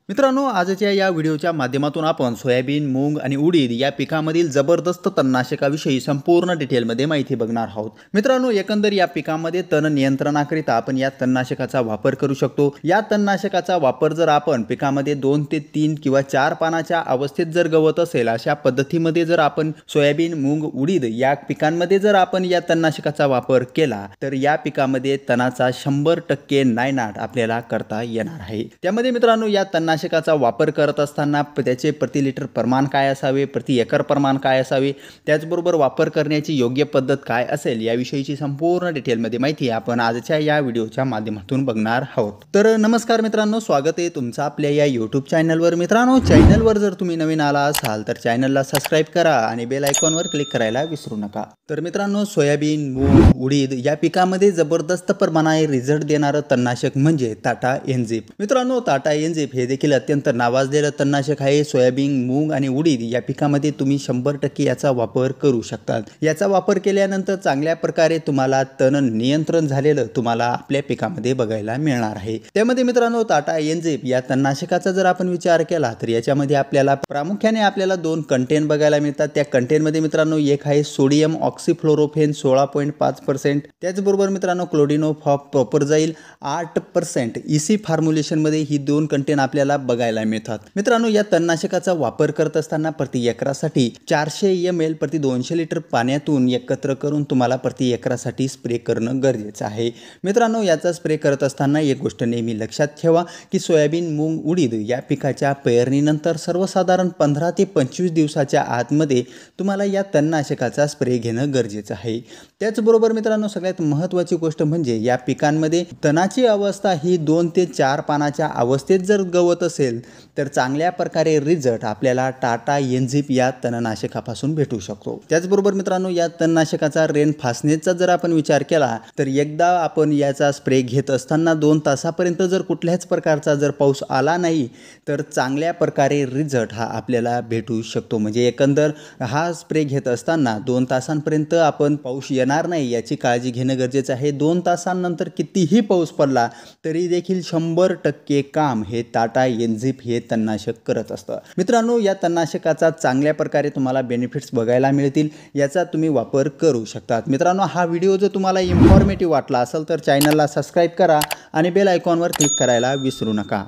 मित्रांनो, आजच्या या व्हिडिओच्या माध्यमातून आपण सोयाबीन, मूग आणि उडीद या पिकांमधील जबरदस्त तणनाशकाविषयी संपूर्ण डिटेलमध्ये माहिती बघणार आहोत। मित्रांनो, एकंदर या पिकांमध्ये तण नियंत्रणाकरिता आपण या तणनाशकाचा वापर करू शकतो। या तणनाशकाचा वापर जर आपण पिकामध्ये 2 ते 3 किंवा 4 पानाच्या अवस्थेत जर गवत असेल अशा पद्धतीमध्ये जर आपण सोयाबीन, मूग, उडीद या पिकांमध्ये जर आपण या तणनाशकाचा वापर केला तर या पिकामध्ये तणाचा 100% नायनाट आपल्याला करता येणार आहे। त्यामध्ये मित्रांनो, या तणनाशकाचा वापर करत असताना त्याचे प्रति लिटर प्रमाण काय असावे, प्रति एकर प्रमाण काय असावे, त्याचबरोबर वापर करण्याची योग्य पद्धत काय असेल याविषयीची संपूर्ण डिटेलमध्ये माहिती आपण आजच्या या व्हिडिओच्या माध्यमातून बघणार आहोत। तर नमस्कार मित्रांनो, स्वागत आहे तुमचं आपल्या या YouTube चॅनलवर। मित्रांनो, चॅनलवर जर तुम्ही नवीन आला असाल तर चॅनलला सबस्क्राइब करा आणि बेल आयकॉनवर क्लिक करायला विसरू नका। तर मित्रांनो, सोयाबीन, मूग, उडीद या पिकामध्ये जबरदस्त प्रमाणात रिझल्ट देणारं तणनाशक म्हणजे टाटा एनझिप। मित्रांनो, टाटा एनझिप हे देखील अत्यंत नावाजलेलं तणनाशक आहे। सोयाबीन, मूग आणि उडीद या पिकामध्ये तुम्ही 100% याचा वापर करू शकता। याचा वापर केल्यानंतर चांगल्या प्रकारे तुम्हाला तण नियंत्रण झालेलं तुम्हाला आपल्या पिकामध्ये बघायला मिळणार आहे। त्यामध्ये मित्रांनो, टाटा एनझिप या तणनाशकाचा जर आपण विचार केला तर याच्यामध्ये आपल्याला प्रामुख्याने 2 कंटेंट बघायला मिळतात। त्या कंटेंटमध्ये मित्रांनो, एक आहे सोडियम ऑक्सीफ्लोरोफेन 16.5%, त्याचबरोबर मित्रांनो क्लोडिनोफॉप प्रोपरजाईल 8%, ईसी फॉर्म्युलेशनमध्ये ही 2 कंटेंट आपल्याला बघायला मिळतात। मित्रांनो, या तणनाशकाचा वापर करत असताना प्रति एकरासाठी 400 ml प्रति 200 लिटर पाण्यातून एकत्र करून तुम्हाला प्रति एकरासाठी स्प्रे करणं गरजेचं आहे। मित्रांनो, याचा स्प्रे करत असताना एक गोष्ट नेहमी लक्षात ठेवा की सोयाबीन, मूग, उडीद या पिकाच्या पेरणीनंतर सर्वसाधारण 15 ते 25 दिवसाच्या आतमध्ये तुम्हाला या तणनाशकाचा स्प्रे घेणं गरजेचं आहे। त्याचबरोबर मित्रांनो, सगळ्यात महत्त्वाची गोष्ट म्हणजे या पिकांमध्ये तणाची अवस्था ही 2 ते 4 पानाच्या अवस्थेत जर गवत असेल तर चांगल्या प्रकारे रिझल्ट आपल्याला टाटा एनझिप या तणनाशकापासून भेटू शकतो। त्याचबरोबर मित्रांनो, या तणनाशकाचा रेन फासनेचा जर आपण विचार केला तर एकदा आपण याचा स्प्रे घेत असताना 2 तासापर्यंत जर कुठल्याच प्रकारचा जर पाऊस आला नाही तर चांगल्या प्रकारे रिझल्ट हा आपल्याला भेटू शकतो। म्हणजे एकंदर हा स्प्रे घेत असताना 2 तासांपर्यंत आपण पाऊस येणार नाही याची काळजी घेणं गरजेचं आहे। 2 तासांनंतर कितीही पाऊस पडला तरी देखील 100% काम हे टाटा एनझिप हे तणनाशक करत असतं। मित्रांनो, या तणनाशकाचा चांगल्या प्रकारे तुम्हाला बेनिफिट्स बघायला मिळतील, याचा तुम्ही वापर करू शकता। मित्रांनो, हा व्हिडिओ जर तुम्हाला इन्फॉर्मेटिव्ह वाटला असेल तर चॅनलला सबस्क्राइब करा आणि बेल आयकॉनवर क्लिक करायला विसरू नका।